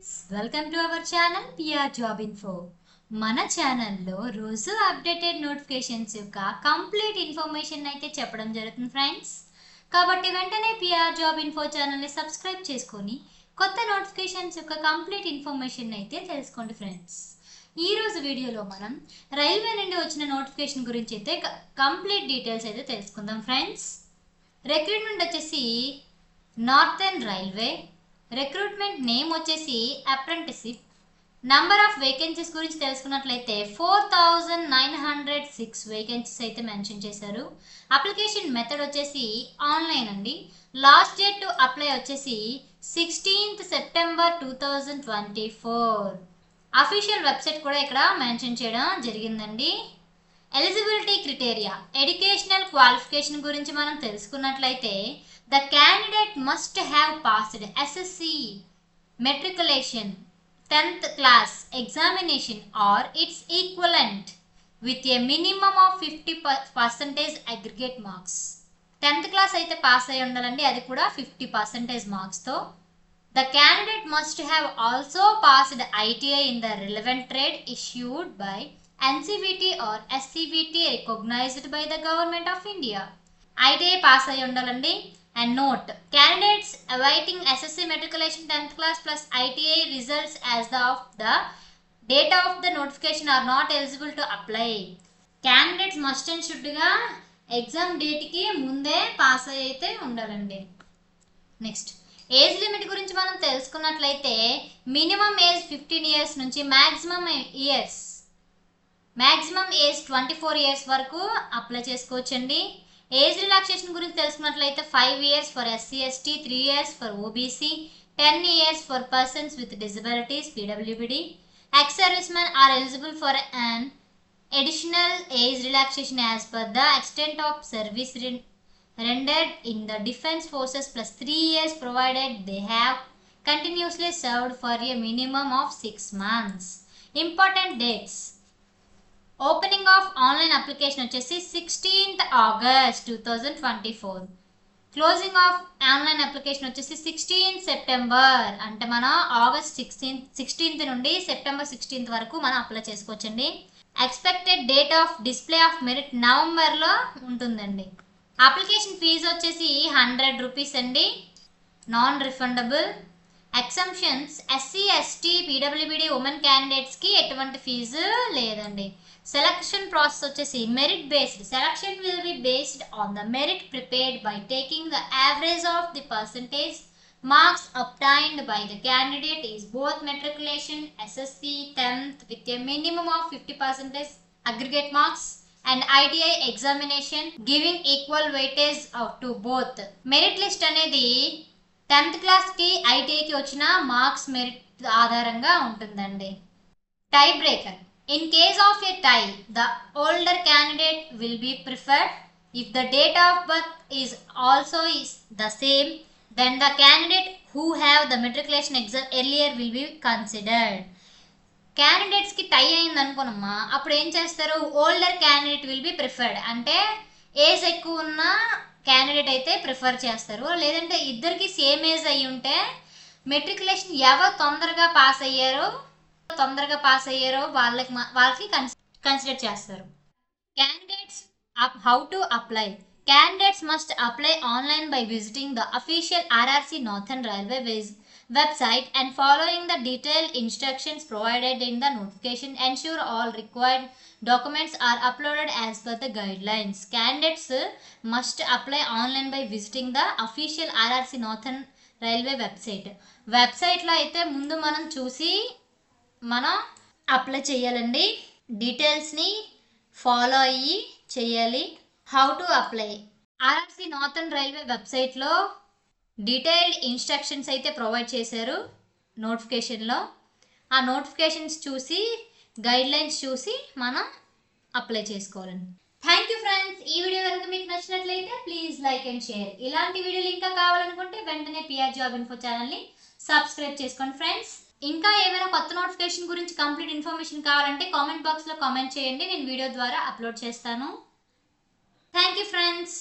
Welcome to our channel PR job info. మన ఛానల్లో రోజు అప్డేటెడ్ నోటిఫికేషన్స్ యొక్క కంప్లీట్ ఇన్ఫర్మేషన్ అయితే చెప్పడం జరుగుతుంది ఫ్రెండ్స్. కాబట్టి వెంటనే పిఆర్ జాబ్ ఇన్ఫో ఛానల్ని సబ్స్క్రైబ్ చేసుకొని కొత్త నోటిఫికేషన్స్ యొక్క కంప్లీట్ ఇన్ఫర్మేషన్ అయితే తెలుసుకోండి ఫ్రెండ్స్. ఈరోజు వీడియోలో మనం రైల్వే నుండి వచ్చిన నోటిఫికేషన్ గురించి అయితే కంప్లీట్ డీటెయిల్స్ అయితే తెలుసుకుందాం ఫ్రెండ్స్. రిక్రూట్మెంట్ వచ్చేసి నార్థన్ రైల్వే. రిక్రూట్మెంట్ నేమ్ వచ్చేసి అప్రెంటిస్షిప్. నంబర్ ఆఫ్ వేకెన్సీస్ గురించి తెలుసుకున్నట్లయితే 4906 వేకెన్సీస్ అయితే మెన్షన్ చేశారు. అప్లికేషన్ మెథడ్ వచ్చేసి ఆన్లైన్ అండి. లాస్ట్ డేట్ టు అప్లై వచ్చేసి 16th సెప్టెంబర్ 2024. అఫీషియల్ వెబ్సైట్ కూడా ఇక్కడ మెన్షన్ చేయడం జరిగిందండి. ఎలిజిబిలిటీ క్రైటీరియా, ఎడ్యుకేషనల్ క్వాలిఫికేషన్ గురించి మనం తెలుసుకున్నట్లయితే the candidate must have passed SSC matriculation 10th class examination or its equivalent with a minimum of 50% aggregate marks. 10th class అయితే pass అయి ఉండాలండి, అది కూడా 50% మార్క్స్తో. The candidate must have also passed ITI in the relevant trade issued by NCVT or SCVT recognized by the government of India. ITI pass అయి ఉండాలండి. And note, candidates awaiting SSC matriculation 10th class plus ITI results as of the date of the notification are not eligible to apply. Candidates must and should గా exam డేట్కి ముందే pass అయితే ఉండాలండి. Next, age limit గురించి మనం తెలుసుకున్నట్లయితే minimum age 15 years నుంచి maximum age 24 years వరకు అప్లై చేసుకోవచ్చండి. ఏజ్ రిలాక్సేషన్ గురించి తెలుసుకున్నట్లయితే 5 years for SC ST, 3 years for OBC, 10 years for persons with disabilities PWBD. Ex service men are eligible for an additional age relaxation as per the extent of service rendered in the defense forces plus 3 years provided they have continuously served for a minimum of 6 months. Important dates. Opening of online application వచ్చేసి 16th August 2024. Closing of online application వచ్చేసి 16th September. అంటే మనం August 16th నుండి September 16th వరకు మనం apply చేసుకోవచ్చండి. Expected date of display of merit నవంబర్లో ఉంటుందండి. అప్లికేషన్ ఫీజు వచ్చేసి 100 రూపీస్ అండి, non refundable. Exemptions, SC ST PWBD women క్యాండిడేట్స్కి ఎటువంటి ఫీజు లేదండి. సెలక్షన్ ప్రాసెస్ వచ్చేసి merit based. Selection will be based on the merit prepared by taking the average of the percentage marks obtained by the candidate is both matriculation SSC 10th with a minimum of 50% aggregate marks and ITI examination giving equal weightage to both. Merit list అనేది 10th క్లాస్కి ITIకి వచ్చిన marks merit ఆధారంగా ఉంటుందండి. Tie breaker. In case of a tie, the older candidate will be preferred. If the date of birth is also the same, then the candidate who have the matriculation exam earlier will be considered. క్యాండిడేట్స్కి టై అయింది అనుకోనమ్మా, అప్పుడు ఏం చేస్తారు, older candidate will be preferred. అంటే age ఎక్కువ ఉన్న candidate అయితే prefer చేస్తారు. లేదంటే ఇద్దరికి సేమ్ ఏజ్ అయ్యి ఉంటే మెట్రికులేషన్ ఎవరు తొందరగా పాస్ అయ్యారో వాళ్ళకి కన్సిడర్ చేస్తారు. Candidates how to apply. Candidates must apply online by visiting the official RRC Northern Railway website and following the detailed instructions provided in the notification. Ensure all required documents are uploaded as per the guidelines. Candidates must apply online by visiting the official RRC Northern Railway website. వెబ్సైట్లో అయితే ముందు మనం చూసి మనం apply చేయాలండి. డీటెయిల్స్ని follow అయ్యి చేయాలి. How to apply. RRC northern railway వెబ్సైట్లో డీటెయిల్డ్ ఇన్స్ట్రక్షన్స్ అయితే ప్రొవైడ్ చేశారు నోటిఫికేషన్లో. ఆ నోటిఫికేషన్స్ చూసి గైడ్లైన్స్ చూసి మనం అప్లై చేసుకోవాలండి. Thank you friends. ఈ వీడియో కనుక మీకు నచ్చినట్లయితే ప్లీజ్ లైక్ అండ్ షేర్. ఇలాంటి వీడియోలు ఇంకా కావాలనుకుంటే వెంటనే పిఆర్ జాబ్ ఇన్ఫో ఛానల్ని సబ్స్క్రైబ్ చేసుకోండి ఫ్రెండ్స్. ఇంకా ఏమైనా కొత్త నోటిఫికేషన్ గురించి కంప్లీట్ ఇన్ఫర్మేషన్ కావాలంటే కామెంట్ బాక్స్లో కామెంట్ చేయండి, నేను వీడియో ద్వారా అప్లోడ్ చేస్తాను. Thank you friends.